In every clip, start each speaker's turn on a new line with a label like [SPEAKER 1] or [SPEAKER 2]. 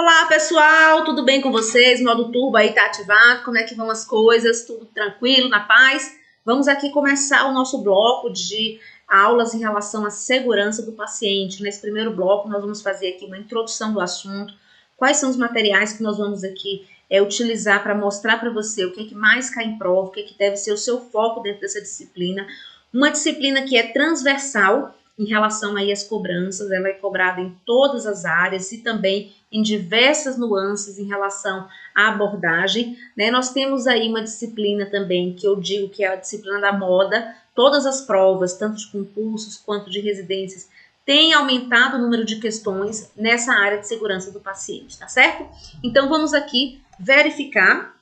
[SPEAKER 1] Olá pessoal, tudo bem com vocês? Modo turbo aí tá ativado, como é que vão as coisas? Tudo tranquilo, na paz? Vamos aqui começar o nosso bloco de aulas em relação à segurança do paciente. Nesse primeiro bloco nós vamos fazer aqui uma introdução do assunto, quais são os materiais que nós vamos aqui utilizar para mostrar para você o que é que mais cai em prova, o que é que deve ser o seu foco dentro dessa disciplina. Uma disciplina que é transversal em relação aí às cobranças, ela é cobrada em todas as áreas e também em diversas nuances em relação à abordagem, né? Nós temos aí uma disciplina também que eu digo que é a disciplina da moda. Todas as provas, tanto de concursos quanto de residências, têm aumentado o número de questões nessa área de segurança do paciente, tá certo? Então vamos aqui verificar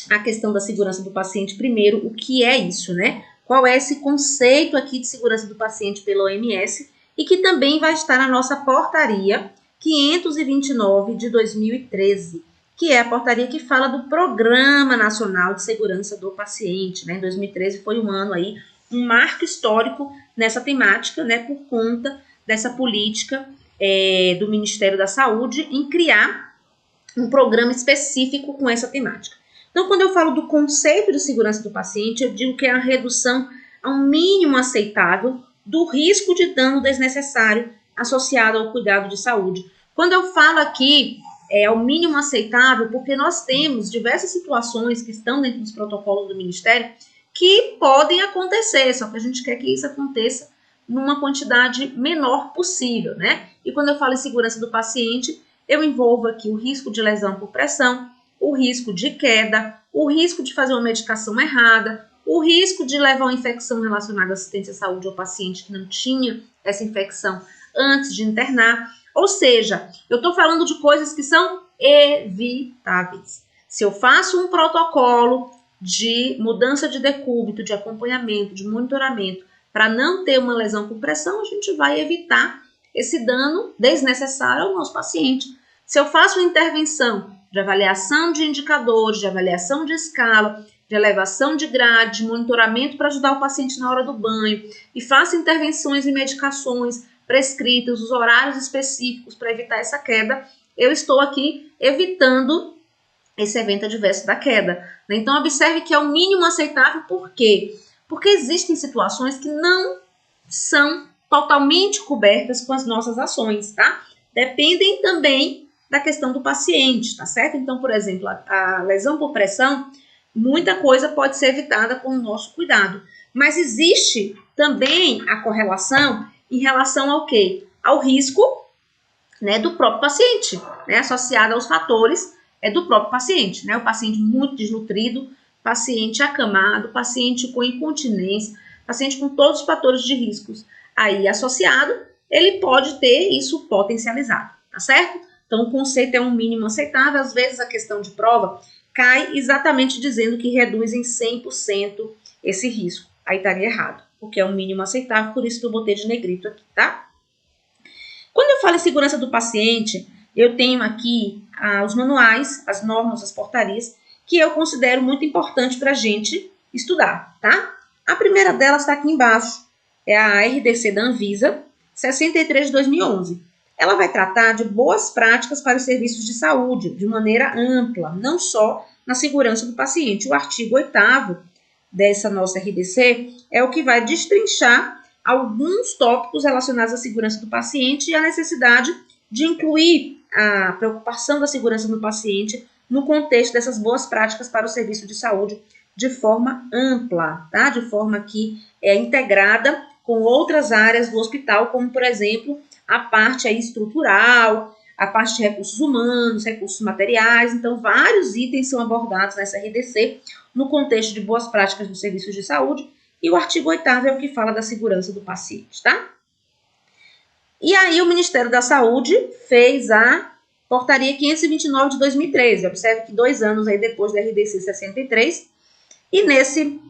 [SPEAKER 1] a questão da segurança do paciente primeiro, o que é isso, né? Qual é esse conceito aqui de segurança do paciente pela OMS e que também vai estar na nossa portaria 529 de 2013, que é a portaria que fala do Programa Nacional de Segurança do Paciente, né? Em 2013 foi um ano aí, um marco histórico nessa temática, né? Por conta dessa política do Ministério da Saúde em criar um programa específico com essa temática. Então, quando eu falo do conceito de segurança do paciente, eu digo que é a redução ao mínimo aceitável do risco de dano desnecessário associado ao cuidado de saúde. Quando eu falo aqui ao mínimo aceitável, porque nós temos diversas situações que estão dentro dos protocolos do Ministério que podem acontecer, só que a gente quer que isso aconteça numa quantidade menor possível, né? E quando eu falo em segurança do paciente, eu envolvo aqui o risco de lesão por pressão, o risco de queda, o risco de fazer uma medicação errada, o risco de levar uma infecção relacionada à assistência à saúde ao paciente que não tinha essa infecção antes de internar. Ou seja, eu estou falando de coisas que são evitáveis. Se eu faço um protocolo de mudança de decúbito, de acompanhamento, de monitoramento, para não ter uma lesão por pressão, a gente vai evitar esse dano desnecessário ao nosso paciente. Se eu faço uma intervenção de avaliação de indicadores, de avaliação de escala, de elevação de grade, de monitoramento para ajudar o paciente na hora do banho, e faço intervenções e medicações prescritas, os horários específicos para evitar essa queda, eu estou aqui evitando esse evento adverso da queda. Então, observe que é o mínimo aceitável, por quê? Porque existem situações que não são totalmente cobertas com as nossas ações, tá? Dependem também da questão do paciente, tá certo? Então, por exemplo, a lesão por pressão, muita coisa pode ser evitada com o nosso cuidado. Mas existe também a correlação em relação ao quê? Ao risco, né, do próprio paciente, né, associado aos fatores do próprio paciente, né? O paciente muito desnutrido, paciente acamado, paciente com incontinência, paciente com todos os fatores de riscos aí associado, ele pode ter isso potencializado, tá certo? Então, o conceito é um mínimo aceitável. Às vezes, a questão de prova cai exatamente dizendo que reduz em 100% esse risco. Aí estaria errado, porque é um mínimo aceitável, por isso que eu botei de negrito aqui, tá? Quando eu falo em segurança do paciente, eu tenho aqui os manuais, as normas, as portarias, que eu considero muito importante para a gente estudar, tá? A primeira delas está aqui embaixo, é a RDC da Anvisa, 63 de 2011. Ela vai tratar de boas práticas para os serviços de saúde, de maneira ampla, não só na segurança do paciente. O artigo 8º dessa nossa RDC é o que vai destrinchar alguns tópicos relacionados à segurança do paciente e a necessidade de incluir a preocupação da segurança do paciente no contexto dessas boas práticas para o serviço de saúde de forma ampla, tá? De forma que é integrada com outras áreas do hospital, como, por exemplo, a parte aí estrutural, a parte de recursos humanos, recursos materiais. Então, vários itens são abordados nessa RDC no contexto de boas práticas dos serviços de saúde, e o artigo 8º é o que fala da segurança do paciente, tá? E aí, o Ministério da Saúde fez a portaria 529 de 2013. Observe que 2 anos aí depois da RDC 63, e nesse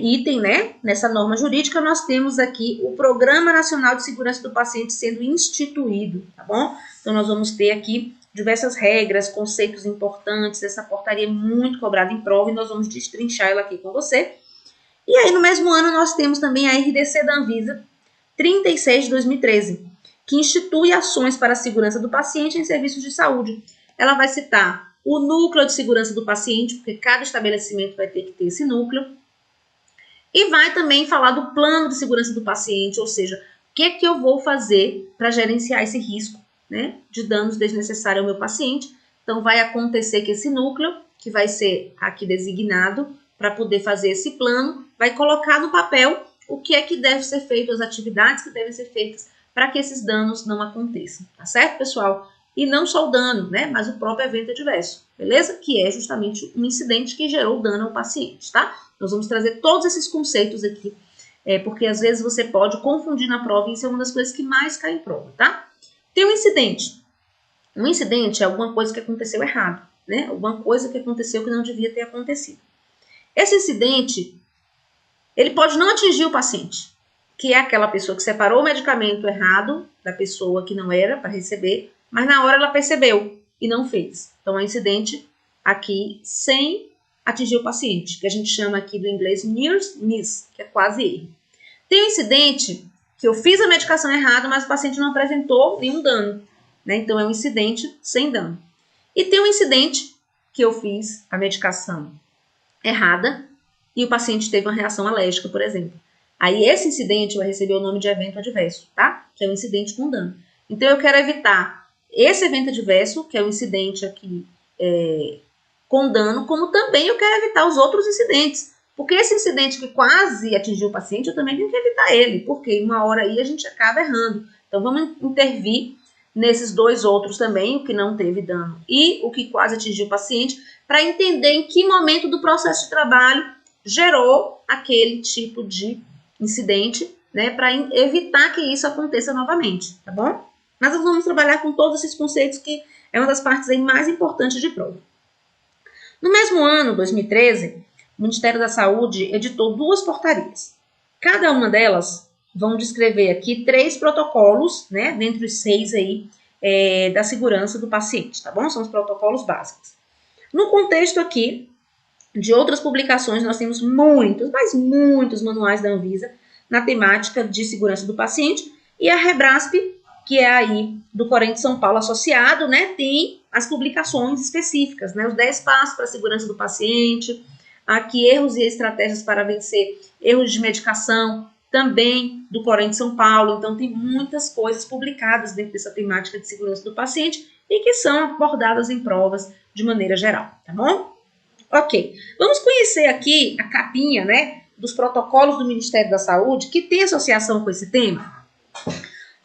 [SPEAKER 1] item, né, nessa norma jurídica, nós temos aqui o Programa Nacional de Segurança do Paciente sendo instituído, tá bom? Então, nós vamos ter aqui diversas regras, conceitos importantes. Essa portaria é muito cobrada em prova e nós vamos destrinchar ela aqui com você. E aí, no mesmo ano, nós temos também a RDC da Anvisa 36 de 2013, que institui ações para a segurança do paciente em serviços de saúde, ela vai citar o núcleo de segurança do paciente, porque cada estabelecimento vai ter que ter esse núcleo, e vai também falar do plano de segurança do paciente, ou seja, o que é que eu vou fazer para gerenciar esse risco, né, de danos desnecessários ao meu paciente. Então, vai acontecer que esse núcleo, que vai ser aqui designado para poder fazer esse plano, vai colocar no papel o que é que deve ser feito, as atividades que devem ser feitas para que esses danos não aconteçam, tá certo, pessoal? E não só o dano, né, mas o próprio evento adverso, beleza? Que é justamente um incidente que gerou dano ao paciente, tá? Nós vamos trazer todos esses conceitos aqui, porque às vezes você pode confundir na prova e isso é uma das coisas que mais cai em prova, tá? Tem um incidente. Um incidente é alguma coisa que aconteceu errado, né? Alguma coisa que aconteceu que não devia ter acontecido. Esse incidente, ele pode não atingir o paciente, que é aquela pessoa que separou o medicamento errado da pessoa que não era para receber, mas na hora ela percebeu e não fez. Então, é um incidente aqui sem atingir o paciente, que a gente chama aqui do inglês near miss, que é quase erro. Tem um incidente que eu fiz a medicação errada, mas o paciente não apresentou nenhum dano, né? Então, é um incidente sem dano. E tem um incidente que eu fiz a medicação errada e o paciente teve uma reação alérgica, por exemplo. Aí, esse incidente vai receber o nome de evento adverso, tá? Que é um incidente com dano. Então, eu quero evitar esse evento adverso, que é o incidente aqui com dano, como também eu quero evitar os outros incidentes. Porque esse incidente que quase atingiu o paciente, eu também tenho que evitar ele, porque uma hora aí a gente acaba errando. Então, vamos intervir nesses dois outros também, o que não teve dano e o que quase atingiu o paciente, para entender em que momento do processo de trabalho gerou aquele tipo de incidente, né, para evitar que isso aconteça novamente, tá bom? Mas nós vamos trabalhar com todos esses conceitos, que é uma das partes aí mais importantes de prova. No mesmo ano, 2013, o Ministério da Saúde editou 2 portarias. Cada uma delas vão descrever aqui 3 protocolos, né, dentre os 6 aí, da segurança do paciente, tá bom? São os protocolos básicos. No contexto aqui de outras publicações, nós temos muitos, mas muitos manuais da Anvisa na temática de segurança do paciente, e a Rebrasp, que é aí do Corém de São Paulo associado, né, tem as publicações específicas, né, os 10 passos para a segurança do paciente, aqui erros e estratégias para vencer erros de medicação, também do Corém de São Paulo. Então, tem muitas coisas publicadas dentro dessa temática de segurança do paciente e que são abordadas em provas de maneira geral, tá bom? Ok, vamos conhecer aqui a capinha, né, dos protocolos do Ministério da Saúde, que tem associação com esse tema.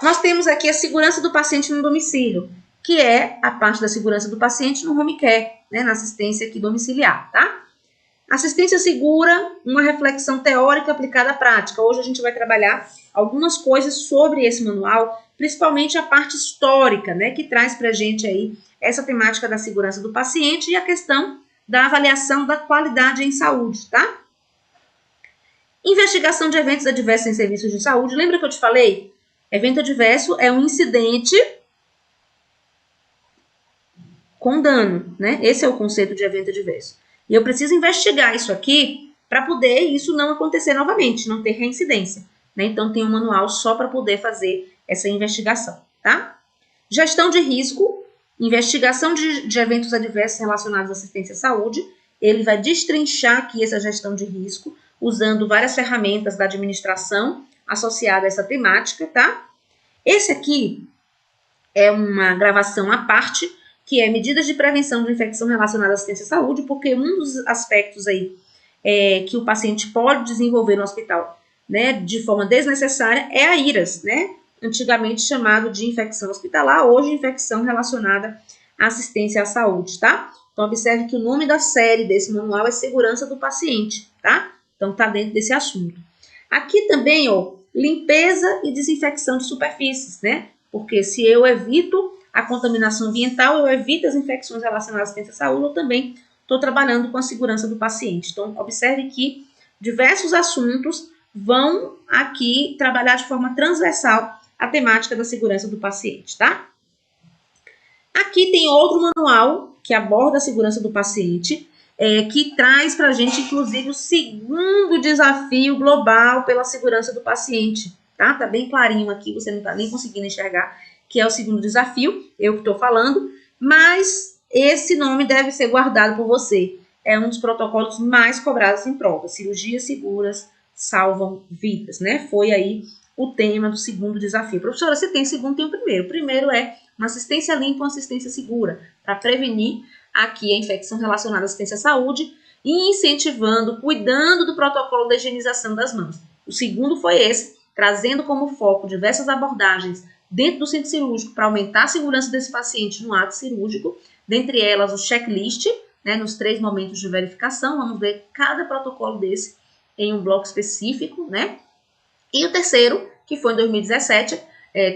[SPEAKER 1] Nós temos aqui a segurança do paciente no domicílio, que é a parte da segurança do paciente no home care, né, na assistência aqui domiciliar, tá? Assistência segura, uma reflexão teórica aplicada à prática. Hoje a gente vai trabalhar algumas coisas sobre esse manual, principalmente a parte histórica, né, que traz pra gente aí essa temática da segurança do paciente e a questão da avaliação da qualidade em saúde, tá? Investigação de eventos adversos em serviços de saúde. Lembra que eu te falei? Evento adverso é um incidente com dano, né? Esse é o conceito de evento adverso. E eu preciso investigar isso aqui para poder isso não acontecer novamente, não ter reincidência, né? Então, tem um manual só para poder fazer essa investigação, tá? Gestão de risco, investigação de eventos adversos relacionados à assistência à saúde. Ele vai destrinchar aqui essa gestão de risco, usando várias ferramentas da administração associada a essa temática, tá? Esse aqui é uma gravação à parte, que é medidas de prevenção de infecção relacionada à assistência à saúde, porque um dos aspectos aí que o paciente pode desenvolver no hospital, né, de forma desnecessária, é a IRAS, né, antigamente chamado de infecção hospitalar, hoje infecção relacionada à assistência à saúde, tá? Então, observe que o nome da série desse manual é segurança do paciente, tá? Então, tá dentro desse assunto. Aqui também, ó, limpeza e desinfecção de superfícies, né? Porque se eu evito a contaminação ambiental, eu evito as infecções relacionadas à assistência à saúde, eu também estou trabalhando com a segurança do paciente. Então, observe que diversos assuntos vão aqui trabalhar de forma transversal a temática da segurança do paciente, tá? Aqui tem outro manual que aborda a segurança do paciente, que traz para a gente, inclusive, o segundo desafio global pela segurança do paciente, tá? Tá bem clarinho aqui, você não está nem conseguindo enxergar, que é o segundo desafio, eu que estou falando, mas esse nome deve ser guardado por você. É um dos protocolos mais cobrados em prova. Cirurgias seguras salvam vidas, né? Foi aí o tema do segundo desafio. Professora, se tem segundo, tem o primeiro. O primeiro é uma assistência limpa, uma assistência segura, para prevenir aqui a infecção relacionada à assistência à saúde e incentivando, cuidando do protocolo da higienização das mãos. O segundo foi esse, trazendo como foco diversas abordagens dentro do centro cirúrgico para aumentar a segurança desse paciente no ato cirúrgico, dentre elas o checklist, né, nos 3 momentos de verificação. Vamos ver cada protocolo desse em um bloco específico, né? E o terceiro, que foi em 2017,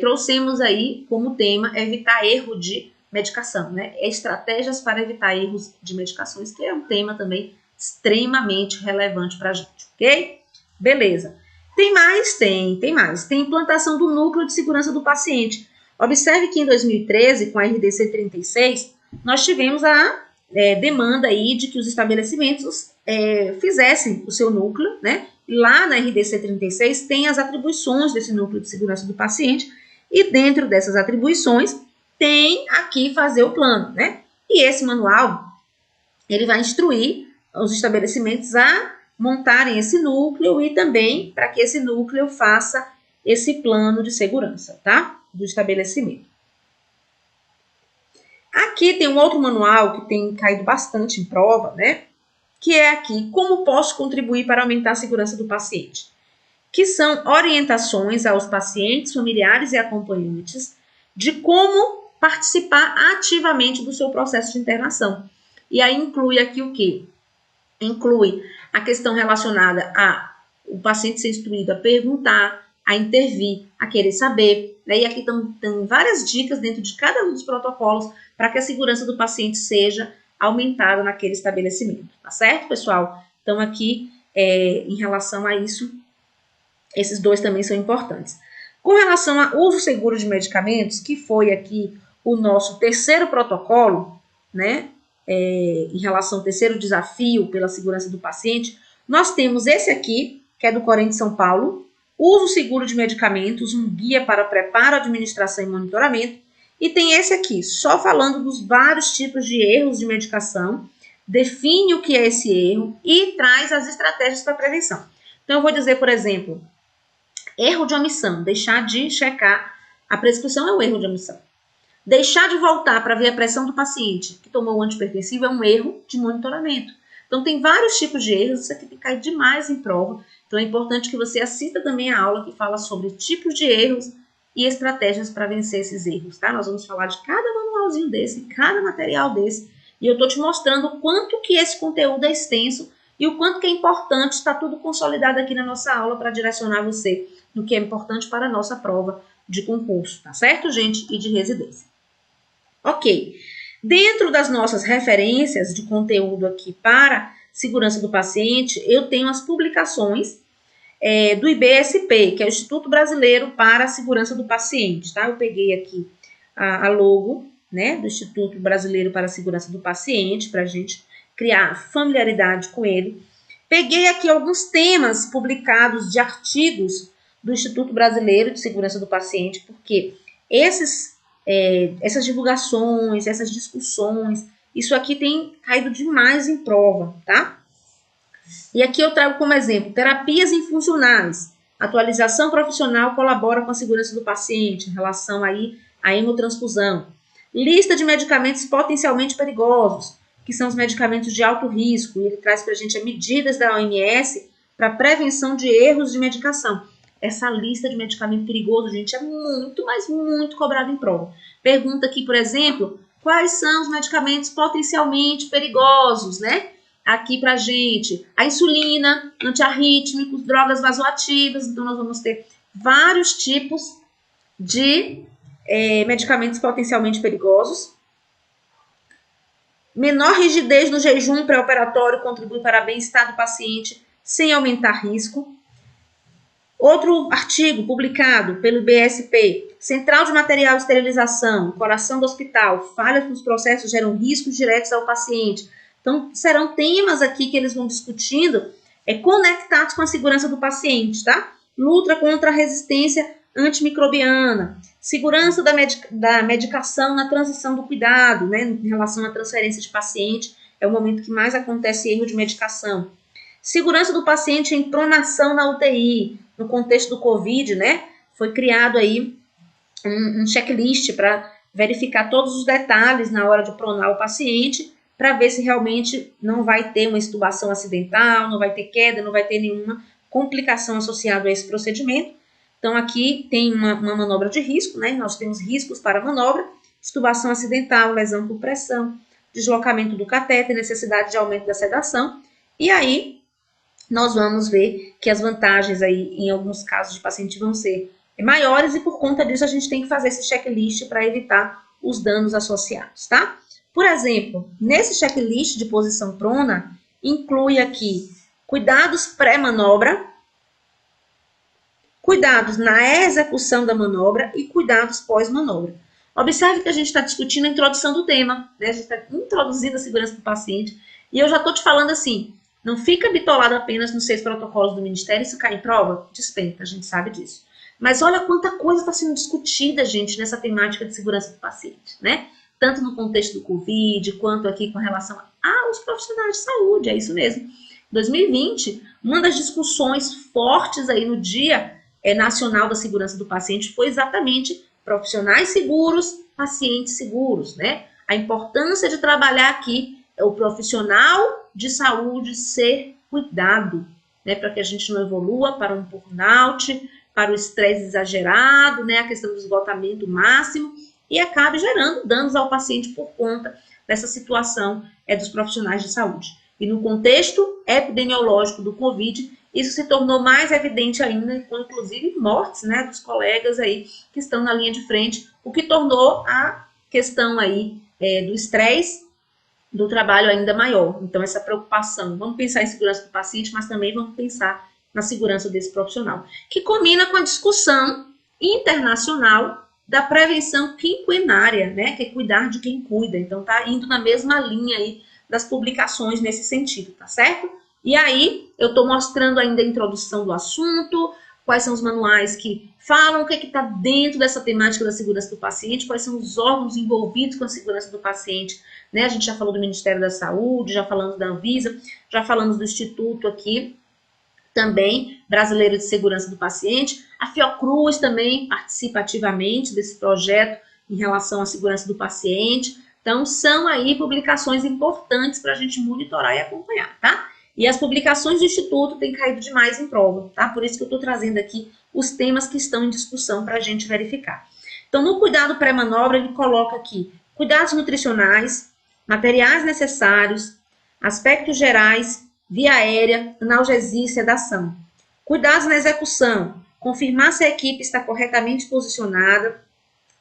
[SPEAKER 1] trouxemos aí como tema evitar erro de medicação, né? Estratégias para evitar erros de medicações, que é um tema também extremamente relevante para a gente, ok? Beleza. Tem mais? Tem mais. Tem implantação do núcleo de segurança do paciente. Observe que em 2013, com a RDC 36, nós tivemos a demanda aí de que os estabelecimentos fizessem o seu núcleo, né? Lá na RDC 36 tem as atribuições desse núcleo de segurança do paciente e dentro dessas atribuições tem aqui fazer o plano, né? E esse manual, ele vai instruir os estabelecimentos a montarem esse núcleo e também para que esse núcleo faça esse plano de segurança, tá? Do estabelecimento. Aqui tem um outro manual que tem caído bastante em prova, né? Que é aqui, como posso contribuir para aumentar a segurança do paciente? Que são orientações aos pacientes, familiares e acompanhantes de como participar ativamente do seu processo de internação. E aí inclui aqui o quê? Inclui a questão relacionada a o paciente ser instruído a perguntar, a intervir, a querer saber. E aqui tem várias dicas dentro de cada um dos protocolos para que a segurança do paciente seja aumentada naquele estabelecimento, tá certo, pessoal? Então, aqui, em relação a isso, esses dois também são importantes. Com relação ao uso seguro de medicamentos, que foi aqui o nosso terceiro protocolo, né, em relação ao terceiro desafio pela segurança do paciente, nós temos esse aqui, que é do Corém de São Paulo, uso seguro de medicamentos, um guia para preparo, administração e monitoramento. E tem esse aqui, só falando dos vários tipos de erros de medicação, define o que é esse erro e traz as estratégias para prevenção. Então, eu vou dizer, por exemplo, erro de omissão, deixar de checar a prescrição é um erro de omissão. Deixar de voltar para ver a pressão do paciente que tomou o antipertensivo é um erro de monitoramento. Então, tem vários tipos de erros, isso aqui tem caído demais em prova. Então, é importante que você assista também a aula que fala sobre tipos de erros e estratégias para vencer esses erros, tá? Nós vamos falar de cada manualzinho desse, cada material desse, e eu estou te mostrando o quanto que esse conteúdo é extenso e o quanto que é importante, está tudo consolidado aqui na nossa aula para direcionar você no que é importante para a nossa prova de concurso, tá certo, gente? E de residência. Ok. Dentro das nossas referências de conteúdo aqui para segurança do paciente, eu tenho as publicações do IBSP, que é o Instituto Brasileiro para a Segurança do Paciente, tá? Eu peguei aqui a logo, né, do Instituto Brasileiro para a Segurança do Paciente, para a gente criar familiaridade com ele. Peguei aqui alguns temas publicados de artigos do Instituto Brasileiro de Segurança do Paciente, porque essas divulgações, essas discussões, isso aqui tem caído demais em prova, tá? E aqui eu trago como exemplo, terapias infuncionais, atualização profissional colabora com a segurança do paciente em relação aí à hemotransfusão. Lista de medicamentos potencialmente perigosos, que são os medicamentos de alto risco, e ele traz para a gente as medidas da OMS para prevenção de erros de medicação. Essa lista de medicamento perigoso, gente, é muito, mas muito cobrada em prova. Pergunta aqui, por exemplo, quais são os medicamentos potencialmente perigosos, né? Aqui pra gente, a insulina, antiarrítmicos, drogas vasoativas, então nós vamos ter vários tipos de medicamentos potencialmente perigosos. Menor rigidez no jejum pré-operatório contribui para bem-estar do paciente sem aumentar risco. Outro artigo publicado pelo BSP, Central de Material de Esterilização, coração do hospital, falhas nos processos geram riscos diretos ao paciente. Então, serão temas aqui que eles vão discutindo conectados com a segurança do paciente, tá? Luta contra a resistência antimicrobiana, segurança da medicação na transição do cuidado, né, em relação à transferência de paciente, é o momento que mais acontece erro de medicação. Segurança do paciente em pronação na UTI, no contexto do COVID, né, foi criado aí um checklist para verificar todos os detalhes na hora de pronar o paciente, para ver se realmente não vai ter uma extubação acidental, não vai ter queda, não vai ter nenhuma complicação associada a esse procedimento. Então, aqui tem uma manobra de risco, né? Nós temos riscos para a manobra, extubação acidental, lesão por pressão, deslocamento do catéter, necessidade de aumento da sedação. E aí, nós vamos ver que as vantagens aí, em alguns casos de paciente, vão ser maiores e por conta disso a gente tem que fazer esse checklist para evitar os danos associados, tá? Por exemplo, nesse checklist de posição prona, inclui aqui cuidados pré-manobra, cuidados na execução da manobra e cuidados pós-manobra. Observe que a gente está discutindo a introdução do tema, né? A gente está introduzindo a segurança do paciente e eu já estou te falando assim, não fica bitolado apenas nos 6 protocolos do Ministério, isso cai em prova? Despenca, a gente sabe disso. Mas olha quanta coisa está sendo discutida, gente, nessa temática de segurança do paciente, né? Tanto no contexto do Covid, quanto aqui com relação aos profissionais de saúde, é isso mesmo. 2020, uma das discussões fortes aí no Dia Nacional da Segurança do Paciente foi exatamente profissionais seguros, pacientes seguros, né? A importância de trabalhar aqui o profissional de saúde ser cuidado, né? Para que a gente não evolua para um burnout, para o estresse exagerado, né? A questão do esgotamento máximo, e acabe gerando danos ao paciente por conta dessa situação dos profissionais de saúde. E no contexto epidemiológico do Covid, isso se tornou mais evidente ainda, com inclusive mortes, né, dos colegas aí que estão na linha de frente, o que tornou a questão aí do estresse do trabalho ainda maior. Então, essa preocupação, vamos pensar em segurança do paciente, mas também vamos pensar na segurança desse profissional, que combina com a discussão internacional da prevenção quinquenária, né, que é cuidar de quem cuida. Então, tá indo na mesma linha aí das publicações nesse sentido, tá certo? E aí, eu tô mostrando ainda a introdução do assunto, quais são os manuais que falam o que está dentro dessa temática da segurança do paciente, quais são os órgãos envolvidos com a segurança do paciente, né? A gente já falou do Ministério da Saúde, já falamos da Anvisa, já falamos do Instituto aqui, também Brasileiro de Segurança do Paciente. A Fiocruz também participa ativamente desse projeto em relação à segurança do paciente. Então, são aí publicações importantes para a gente monitorar e acompanhar, tá? E as publicações do Instituto têm caído demais em prova, tá? Por isso que eu estou trazendo aqui os temas que estão em discussão para a gente verificar. Então, no cuidado pré-manobra, ele coloca aqui cuidados nutricionais, materiais necessários, aspectos gerais, via aérea, analgesia e sedação. Cuidados na execução, confirmar se a equipe está corretamente posicionada,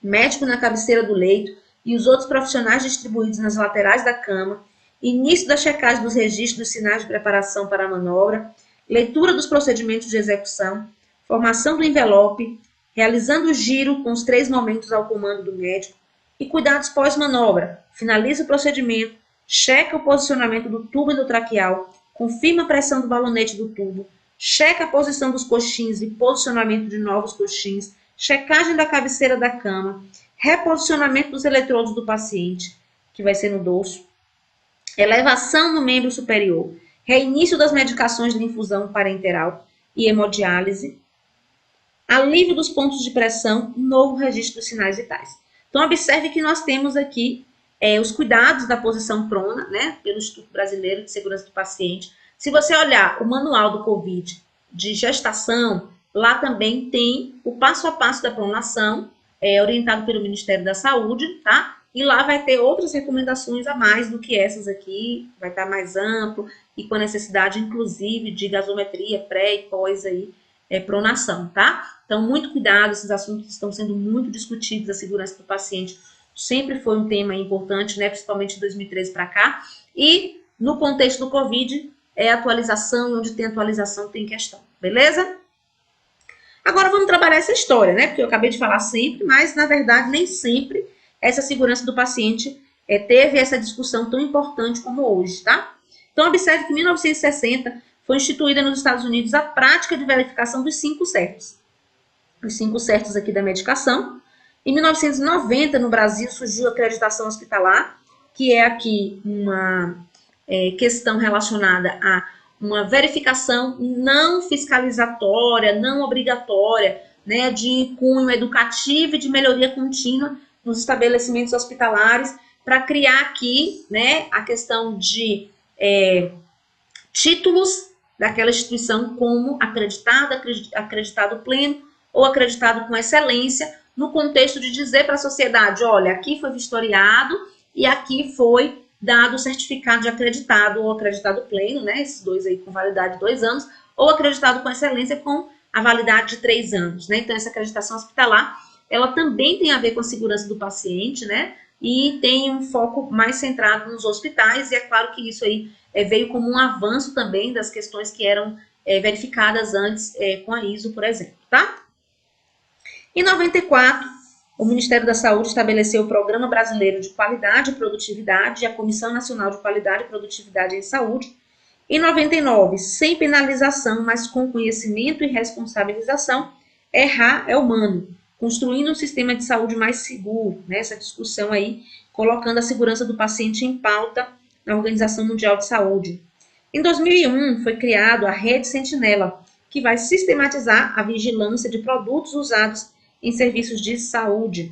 [SPEAKER 1] médico na cabeceira do leito e os outros profissionais distribuídos nas laterais da cama, início da checagem dos registros dos sinais de preparação para a manobra, leitura dos procedimentos de execução, formação do envelope, realizando o giro com os 3 momentos ao comando do médico e cuidados pós-manobra, finaliza o procedimento, checa o posicionamento do tubo endotraqueal, confirma a pressão do balonete do tubo, checa a posição dos coxins e posicionamento de novos coxins, checagem da cabeceira da cama, reposicionamento dos eletrodos do paciente, que vai ser no dorso, elevação no membro superior, reinício das medicações de infusão parenteral e hemodiálise, alívio dos pontos de pressão, novo registro dos sinais vitais. Então, observe que nós temos aqui os cuidados da posição prona, né, pelo Instituto Brasileiro de Segurança do Paciente. Se você olhar o manual do COVID de gestação, lá também tem o passo a passo da pronação, orientado pelo Ministério da Saúde, tá? E lá vai ter outras recomendações a mais do que essas aqui, vai estar mais amplo e com a necessidade, inclusive, de gasometria pré e pós aí, pronação, tá? Então, muito cuidado, esses assuntos estão sendo muito discutidos, a segurança do paciente sempre foi um tema importante, né, principalmente de 2013 para cá, e no contexto do Covid, atualização, e onde tem atualização tem questão, beleza? Agora vamos trabalhar essa história, né, porque eu acabei de falar sempre, mas na verdade nem sempre essa segurança do paciente teve essa discussão tão importante como hoje, tá? Então observe que em 1960 foi instituída nos Estados Unidos a prática de verificação dos 5 Cs. os 5 certos aqui da medicação. Em 1990, no Brasil, surgiu a acreditação hospitalar, que é aqui uma questão relacionada a uma verificação não fiscalizatória, não obrigatória, né, de cunho educativo e de melhoria contínua nos estabelecimentos hospitalares, para criar aqui, né, a questão de títulos daquela instituição como acreditado pleno ou acreditado com excelência, no contexto de dizer para a sociedade, olha, aqui foi vistoriado e aqui foi dado o certificado de acreditado ou acreditado pleno, né, esses dois aí com validade de 2 anos, ou acreditado com excelência com a validade de 3 anos, né? Então, essa acreditação hospitalar, ela também tem a ver com a segurança do paciente, né? E tem um foco mais centrado nos hospitais, e é claro que isso aí veio como um avanço também das questões que eram verificadas antes com a ISO, por exemplo, tá? Em 94, o Ministério da Saúde estabeleceu o Programa Brasileiro de Qualidade e Produtividade e a Comissão Nacional de Qualidade e Produtividade em Saúde. Em 99, sem penalização, mas com conhecimento e responsabilização, errar é humano, construindo um sistema de saúde mais seguro, né? Essa discussão aí, colocando a segurança do paciente em pauta na Organização Mundial de Saúde. Em 2001, foi criado a Rede Sentinela, que vai sistematizar a vigilância de produtos usados em serviços de saúde.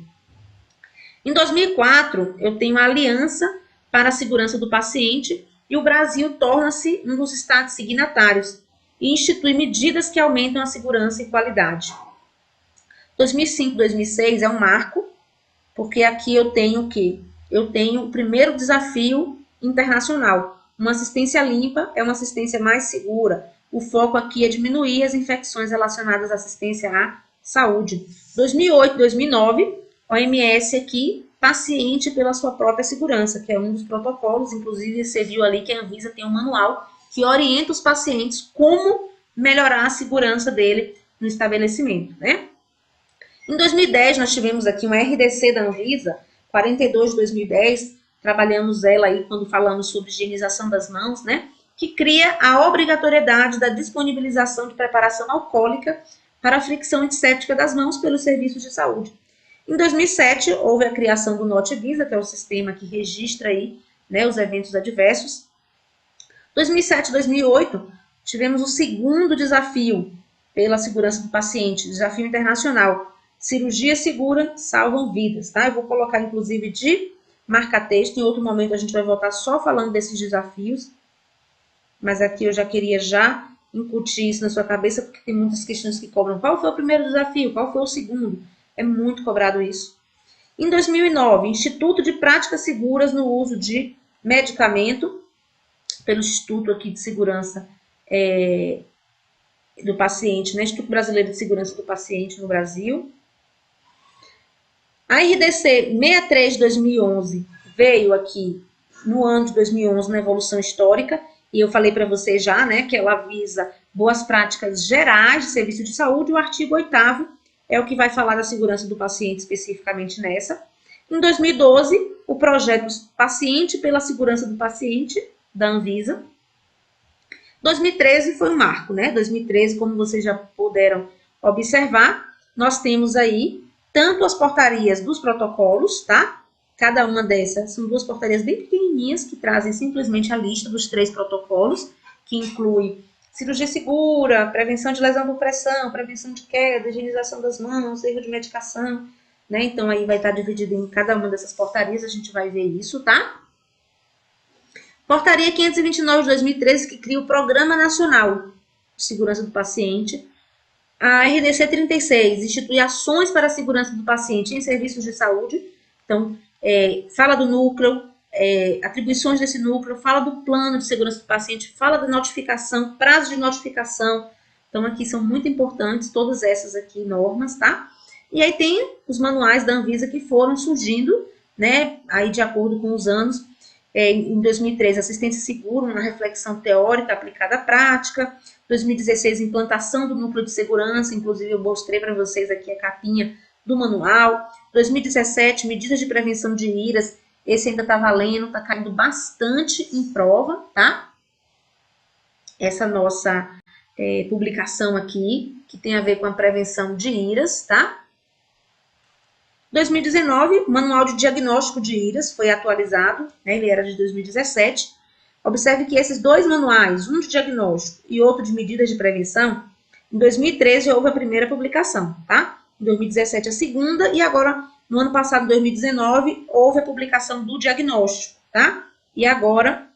[SPEAKER 1] Em 2004, eu tenho a Aliança para a Segurança do Paciente e o Brasil torna-se um dos estados signatários e institui medidas que aumentam a segurança e qualidade. 2005, 2006 é um marco, porque aqui eu tenho o quê? Eu tenho o primeiro desafio internacional. Uma assistência limpa é uma assistência mais segura. O foco aqui é diminuir as infecções relacionadas à assistência à saúde. 2008, 2009, OMS aqui, paciente pela sua própria segurança, que é um dos protocolos, inclusive você viu ali que a Anvisa tem um manual que orienta os pacientes como melhorar a segurança dele no estabelecimento, né? Em 2010, nós tivemos aqui uma RDC da Anvisa, 42 de 2010, trabalhamos ela aí quando falamos sobre higienização das mãos, né? Que cria a obrigatoriedade da disponibilização de preparação alcoólica para a fricção antisséptica das mãos pelos serviços de saúde. Em 2007, houve a criação do NotVisa, que é o sistema que registra aí, né, os eventos adversos. 2007 e 2008, tivemos o segundo desafio pela segurança do paciente, desafio internacional. Cirurgia segura, salvam vidas, tá? Eu vou colocar, inclusive, de marca-texto. Em outro momento, a gente vai voltar só falando desses desafios. Mas aqui eu já queria incutir isso na sua cabeça, porque tem muitas questões que cobram. Qual foi o primeiro desafio? Qual foi o segundo? É muito cobrado isso. Em 2009, Instituto de Práticas Seguras no Uso de Medicamento, pelo Instituto aqui de Segurança do Paciente, né? Instituto Brasileiro de Segurança do Paciente no Brasil. A RDC 63 de 2011 veio aqui no ano de 2011 na evolução histórica, e eu falei para vocês já, né, que ela visa boas práticas gerais de serviço de saúde. O artigo 8º é o que vai falar da segurança do paciente especificamente nessa. Em 2012, o projeto Paciente pela Segurança do Paciente, da Anvisa. 2013 foi um marco, né? 2013, como vocês já puderam observar, nós temos aí tanto as portarias dos protocolos, tá? Cada uma dessas são 2 portarias bem pequenininhas que trazem simplesmente a lista dos 3 protocolos, que inclui cirurgia segura, prevenção de lesão por pressão, prevenção de queda, higienização das mãos, erro de medicação, né? Então aí vai estar dividido em cada uma dessas portarias, a gente vai ver isso, tá? Portaria 529 de 2013, que cria o Programa Nacional de Segurança do Paciente. A RDC 36 institui ações para a segurança do paciente em serviços de saúde. Então, fala do núcleo, atribuições desse núcleo, fala do plano de segurança do paciente, fala da notificação, prazo de notificação. Então, aqui são muito importantes todas essas aqui normas, tá? E aí tem os manuais da Anvisa que foram surgindo, né, aí de acordo com os anos. Em 2013, assistência segura, uma reflexão teórica aplicada à prática. 2016, implantação do núcleo de segurança, inclusive eu mostrei para vocês aqui a capinha do manual. 2017, medidas de prevenção de iras, esse ainda está valendo, está caindo bastante em prova, tá? Essa nossa publicação aqui. que tem a ver com a prevenção de IRAS, tá? 2019, Manual de Diagnóstico de IRAS foi atualizado, né? Ele era de 2017. Observe que esses dois manuais, um de diagnóstico e outro de medidas de prevenção, em 2013 houve a primeira publicação, tá? Em 2017 a segunda e agora, no ano passado, 2019, houve a publicação do diagnóstico, tá? E agora,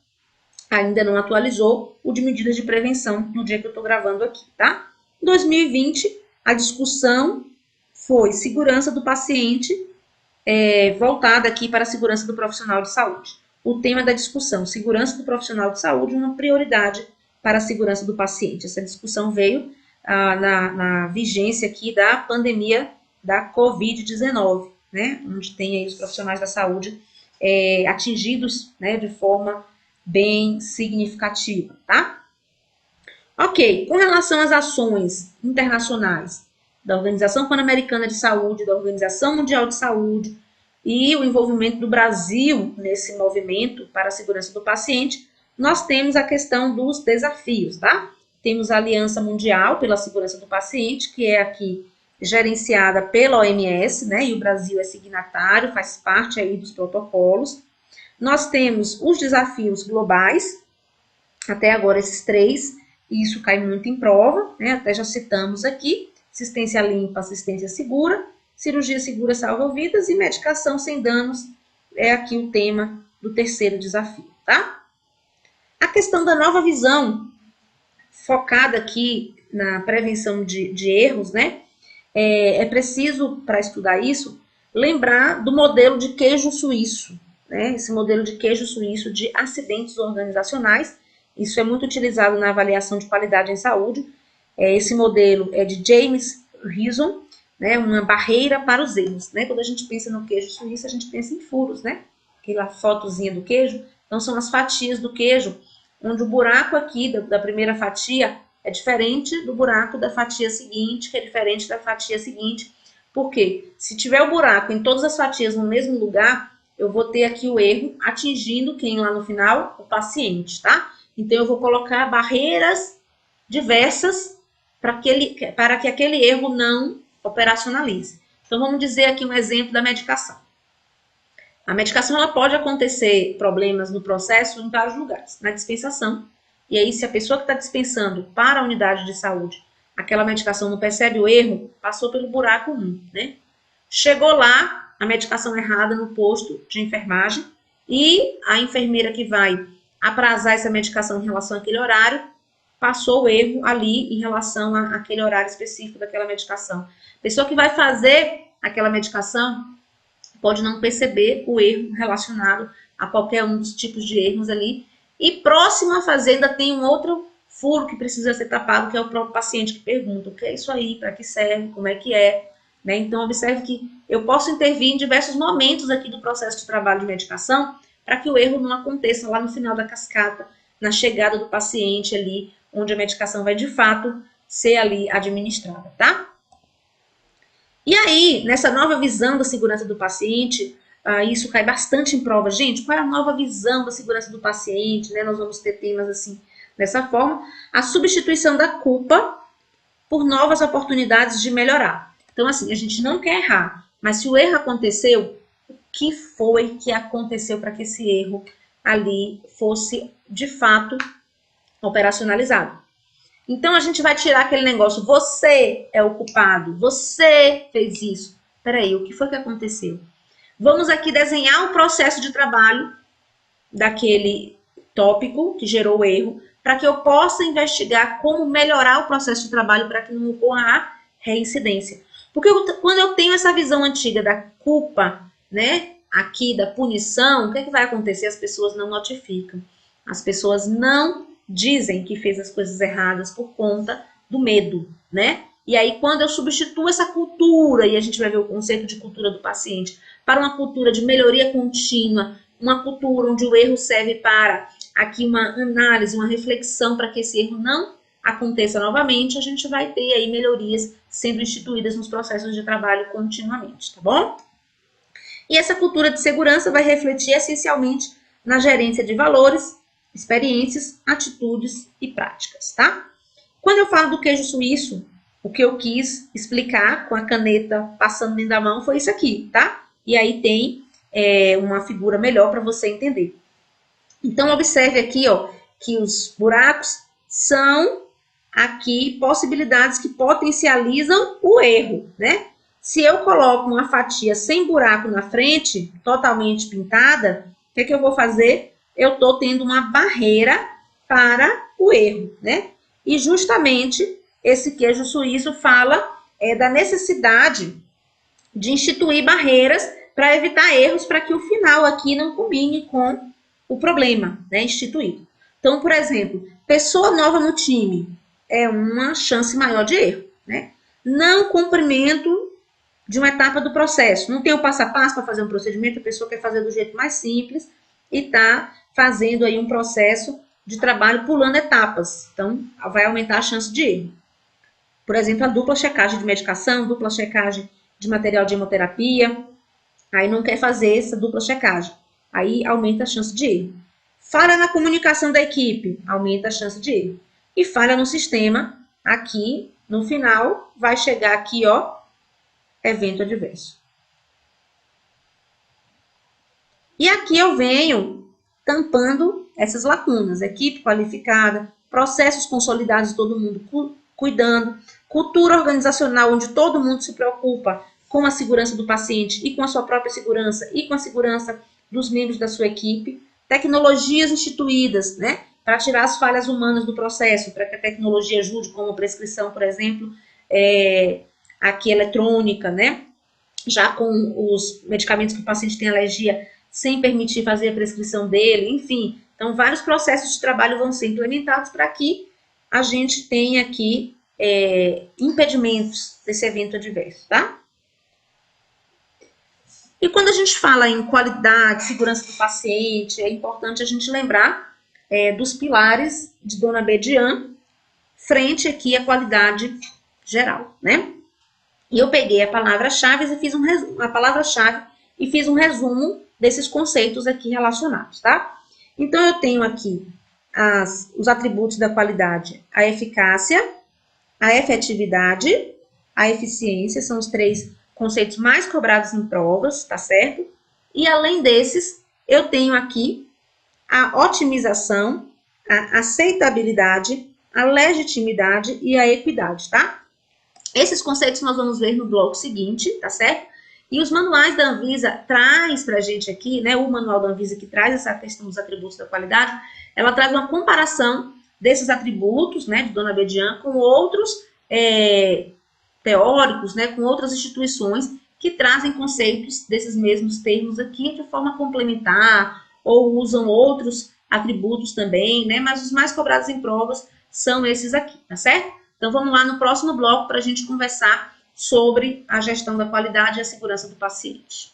[SPEAKER 1] ainda não atualizou o de medidas de prevenção no dia que eu estou gravando aqui, tá? Em 2020, a discussão foi segurança do paciente, voltada aqui para a segurança do profissional de saúde. O tema da discussão, segurança do profissional de saúde, uma prioridade para a segurança do paciente. Essa discussão veio na vigência aqui da pandemia da Covid-19, né? Onde tem aí os profissionais da saúde atingidos, né, de forma bem significativa, tá? Ok, com relação às ações internacionais da Organização Pan-Americana de Saúde, da Organização Mundial de Saúde e o envolvimento do Brasil nesse movimento para a segurança do paciente, nós temos a questão dos desafios, tá? Temos a Aliança Mundial pela Segurança do Paciente, que é aqui gerenciada pela OMS, né? E o Brasil é signatário, faz parte aí dos protocolos. Nós temos os desafios globais, até agora esses 3, e isso cai muito em prova, né? Até já citamos aqui, assistência limpa, assistência segura, cirurgia segura salva vidas e medicação sem danos é aqui o tema do terceiro desafio, tá? A questão da nova visão, focada aqui na prevenção de erros, né? É preciso, para estudar isso, lembrar do modelo de queijo suíço, né? Esse modelo de queijo suíço de acidentes organizacionais, isso é muito utilizado na avaliação de qualidade em saúde. Esse modelo é de James Rison, né? Uma barreira para os erros, né? Quando a gente pensa no queijo suíço, a gente pensa em furos, né? Aquela fotozinha do queijo, então são as fatias do queijo, onde o buraco aqui da primeira fatia é diferente do buraco da fatia seguinte, que é diferente da fatia seguinte. Por quê? Se tiver o buraco em todas as fatias no mesmo lugar, eu vou ter aqui o erro atingindo quem lá no final? O paciente, tá? Então, eu vou colocar barreiras diversas para que aquele erro não operacionalize. Então, vamos dizer aqui um exemplo da medicação. A medicação ela pode acontecer problemas no processo em vários lugares. Na dispensação, e aí se a pessoa que está dispensando para a unidade de saúde, aquela medicação não percebe o erro, passou pelo buraco 1, né? Chegou lá, a medicação errada no posto de enfermagem, e a enfermeira que vai aprazar essa medicação em relação àquele horário, passou o erro ali em relação àquele horário específico daquela medicação. A pessoa que vai fazer aquela medicação pode não perceber o erro relacionado a qualquer um dos tipos de erros ali. E próximo a fazer ainda tem um outro furo que precisa ser tapado, que é o próprio paciente que pergunta o que é isso aí, para que serve, como é que é. Né? Então, observe que eu posso intervir em diversos momentos aqui do processo de trabalho de medicação para que o erro não aconteça lá no final da cascata, na chegada do paciente ali, onde a medicação vai de fato ser ali administrada, tá? E aí, nessa nova visão da segurança do paciente, isso cai bastante em prova. Gente, qual é a nova visão da segurança do paciente? Né? Nós vamos ter temas assim, dessa forma. A substituição da culpa por novas oportunidades de melhorar. Então, assim, a gente não quer errar, mas se o erro aconteceu, o que foi que aconteceu para que esse erro ali fosse, de fato, operacionalizado? Então, a gente vai tirar aquele negócio, você é o culpado, você fez isso. Peraí, o que foi que aconteceu? Vamos aqui desenhar o processo de trabalho daquele tópico que gerou o erro, para que eu possa investigar como melhorar o processo de trabalho para que não ocorra a reincidência. Porque quando eu tenho essa visão antiga da culpa, né, aqui da punição, o que é que vai acontecer? As pessoas não notificam. As pessoas não dizem que fez as coisas erradas por conta do medo, né? E aí, quando eu substituo essa cultura, e a gente vai ver o conceito de cultura do paciente, para uma cultura de melhoria contínua, uma cultura onde o erro serve para aqui uma análise, uma reflexão para que esse erro não aconteça novamente, a gente vai ter aí melhorias sendo instituídas nos processos de trabalho continuamente, tá bom? E essa cultura de segurança vai refletir essencialmente na gerência de valores, experiências, atitudes e práticas, tá? Quando eu falo do queijo suíço, O que eu quis explicar com a caneta passando dentro da mão foi isso aqui, tá? E aí tem uma figura melhor para você entender. Então, observe aqui, ó, que os buracos são aqui possibilidades que potencializam o erro, né? Se eu coloco uma fatia sem buraco na frente, totalmente pintada, o que é que eu vou fazer? Eu estou tendo uma barreira para o erro, né? E justamente esse queijo suíço fala da necessidade de instituir barreiras para evitar erros, para que o final aqui não combine com o problema, né, instituído. Então, por exemplo, pessoa nova no time é uma chance maior de erro, né? Não cumprimento de uma etapa do processo. Não tem o passo a passo para fazer um procedimento, a pessoa quer fazer do jeito mais simples e está fazendo aí um processo de trabalho pulando etapas. Então, vai aumentar a chance de erro. Por exemplo, a dupla checagem de medicação, dupla checagem de material de hemoterapia. Aí não quer fazer essa dupla checagem. Aí aumenta a chance de erro. Falha na comunicação da equipe, aumenta a chance de erro. E falha no sistema, aqui no final, vai chegar aqui, ó, evento adverso. E aqui eu venho tampando essas lacunas. Equipe qualificada, processos consolidados, todo mundo cuidando, cultura organizacional onde todo mundo se preocupa com a segurança do paciente e com a sua própria segurança e com a segurança dos membros da sua equipe, tecnologias instituídas, né, para tirar as falhas humanas do processo, para que a tecnologia ajude, como prescrição, por exemplo, aqui eletrônica, né, já com os medicamentos que o paciente tem alergia, sem permitir fazer a prescrição dele, enfim. Então, vários processos de trabalho vão ser implementados para que a gente tenha aqui impedimentos desse evento adverso, tá? E quando a gente fala em qualidade, segurança do paciente, é importante a gente lembrar dos pilares de Dona Bedian, frente aqui à qualidade geral, né? E eu peguei a palavra-chave e fiz um resumo desses conceitos aqui relacionados, tá? Então, eu tenho aqui os atributos da qualidade: a eficácia, a efetividade, a eficiência, são os 3 conceitos mais cobrados em provas, tá certo? E além desses, eu tenho aqui a otimização, a aceitabilidade, a legitimidade e a equidade, tá? Esses conceitos nós vamos ver no bloco seguinte, tá certo? E os manuais da Anvisa traz pra gente aqui, né, o manual da Anvisa que traz essa questão dos atributos da qualidade, ela traz uma comparação desses atributos, né, de Dona Bedian com outros teóricos, né, com outras instituições que trazem conceitos desses mesmos termos aqui de forma complementar ou usam outros atributos também, né, mas os mais cobrados em provas são esses aqui, tá certo? Então, vamos lá no próximo bloco para a gente conversar sobre a gestão da qualidade e a segurança do paciente.